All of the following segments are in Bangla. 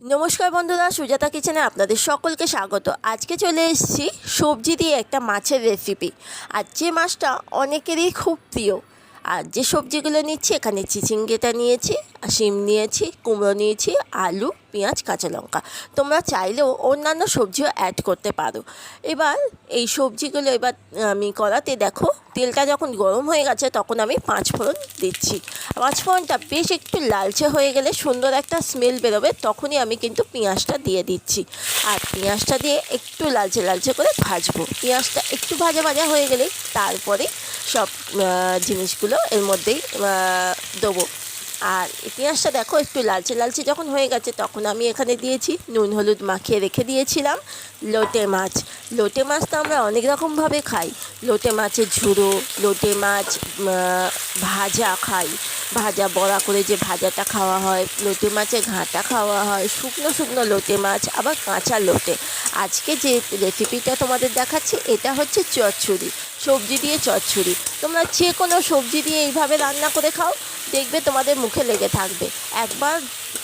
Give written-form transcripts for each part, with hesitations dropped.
নমস্কার বন্ধুরা, সুজাতা কিচেনে আপনাদের সকলকে স্বাগত। আজকে চলে এসেছি সবজি দিয়ে একটা মাছের রেসিপি। আর যে মাছটা অনেকেরই খুব প্রিয়। আর যে সবজিগুলো নিচ্ছি, এখানে চিচিঙ্গেটা নিয়েছি, শিম নিয়েছি, কুমড়ো নিয়েছি, আলু, পেঁয়াজ, কাঁচা লঙ্কা। তোমরা চাইলেও অন্যান্য সবজিও অ্যাড করতে পারো। এবার এই সবজিগুলো আমি কড়াতে দেখো তেলটা যখন গরম হয়ে গেছে তখন আমি 5 ফোড়ন দিচ্ছি। 5 ফোড়নটা বেশ একটু লালচে হয়ে গেলে সুন্দর একটা স্মেল বেরোবে, তখনই আমি কিন্তু পেঁয়াজটা দিয়ে দিচ্ছি। আর পেঁয়াজটা দিয়ে একটু লালচে লালচে করে ভাজবো। পেঁয়াজটা একটু ভাজা ভাজা হয়ে গেলেই তারপরে সব জিনিসগুলো এর মধ্যেই দেবো। আর পেঁয়াজটা দেখো একটু লালচে লালচে যখন হয়ে গেছে তখন আমি এখানে দিয়েছি নুন হলুদ মাখিয়ে রেখে দিয়েছিলাম লোটে মাছ। লোটে মাছ তো আমরা অনেক রকমভাবে খাই। লোটে মাছের ঝুড়ো, লোটে মাছ ভাজা খাই, ভাজা বড়া করে যে ভাজাটা খাওয়া হয়, লোটে মাছের ঘাঁটা খাওয়া হয়, শুকনো শুকনো লোটে মাছ, আবার কাঁচা লোটে। আজকে যে রেসিপিটা তোমাদের দেখাচ্ছি এটা হচ্ছে চচ্চড়ি, সবজি দিয়ে চচ্চড়ি। তোমরা যে কোনো সবজি দিয়ে এইভাবে রান্না করে খাও, দেখবে তোমাদের মুখে লেগে থাকবে। একবার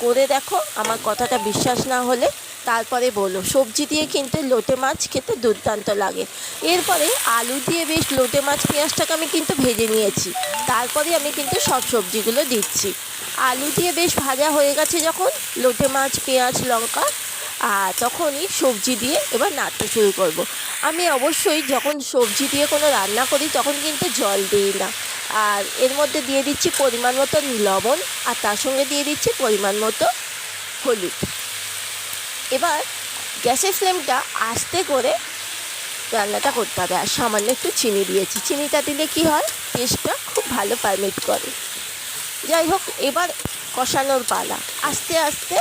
করে দেখো, আমার কথাটা বিশ্বাস না হলে তারপরে বলো। সবজি দিয়ে কিন্তু লোটে মাছ খেতে দুর্দান্ত লাগে। এরপরে আলু দিয়ে বেশ লোটে মাছ পেঁয়াজটাকে আমি কিন্তু ভেজে নিয়েছি, তারপরে আমি কিন্তু সব সবজিগুলো দিচ্ছি। আলু দিয়ে বেশ ভাজা হয়ে গেছে যখন লোটে মাছ, পেঁয়াজ, লঙ্কা, আর তখনই সবজি দিয়ে এবার নাড়তে শুরু করব। আমি অবশ্যই যখন সবজি দিয়ে কোনো রান্না করি তখন কিন্তু জল দিই না। আর এর মধ্যে দিয়ে দিচ্ছি পরিমাণ মতো লবণ, আর তার সঙ্গে দিয়ে দিচ্ছি পরিমাণ মতো হলুদ। এবার গ্যাসের ফ্লেমটা আস্তে করে রান্নাটা করতে হবে। আর সামান্য একটু চিনি দিয়েছি, চিনিটা দিলে কি হয়, টেস্টটা খুব ভালো পারমিট করে। যাই হোক, এবার কষানোর পালা। আস্তে আস্তে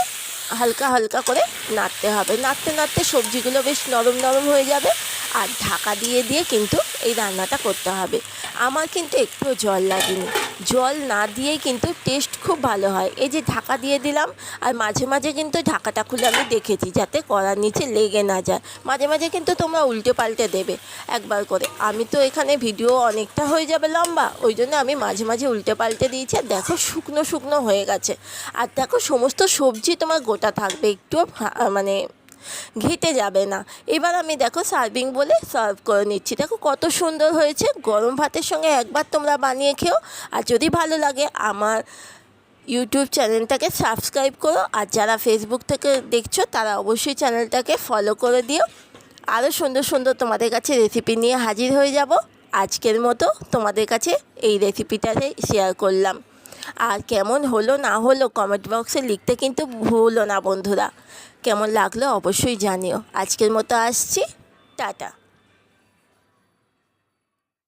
হালকা হালকা করে নাড়তে হবে। নাড়তে নাড়তে সবজিগুলো বেশ নরম নরম হয়ে যাবে। আর ঢাকা দিয়ে দিয়ে কিন্তু এই রান্নাটা করতে হবে। আমার কিন্তু একটু জল লাগেনি, জল না দিয়েই কিন্তু টেস্ট খুব ভালো হয়। এই যে ঢাকা দিয়ে দিলাম, আর মাঝে মাঝে কিন্তু ঢাকাটা খুলে আমি দেখেছি যাতে কড়ার নিচে লেগে না যায়। মাঝে মাঝে কিন্তু তোমরা উল্টে পাল্টে দেবে একবার করে। আমি তো এখানে ভিডিও অনেকটা হয়ে যাবে লম্বা, ওই জন্য আমি মাঝে মাঝে উল্টে পাল্টে দিয়েছি। আর দেখো শুকনো শুকনো হয়ে গেছে। আর দেখো সমস্ত সবজি তোমার গোটা থাকবে, একটু মানে ঘেটে যাবে না। এবার আমি দেখো সার্ভিং বলে সার্ভ করে নিচ্ছি। দেখো কত সুন্দর হয়েছে। গরম ভাতের সঙ্গে একবার তোমরা বানিয়ে খেও। আর যদি ভালো লাগে আমার ইউটিউব চ্যানেলটাকে সাবস্ক্রাইব করো। আর যারা ফেসবুক থেকে দেখছো তারা অবশ্যই চ্যানেলটাকে ফলো করে দিও। আরও সুন্দর সুন্দর তোমাদের কাছে রেসিপি নিয়ে হাজির হয়ে যাব। আজকের মতো তোমাদের কাছে এই রেসিপিটাতে শেয়ার করলাম। আর কেমন হলো না হলো কমেন্ট বক্সে লিখতে কিন্তু ভুলো না বন্ধুরা। কেমন লাগলো অবশ্যই জানিও। আজকের মতো আসছি, টাটা।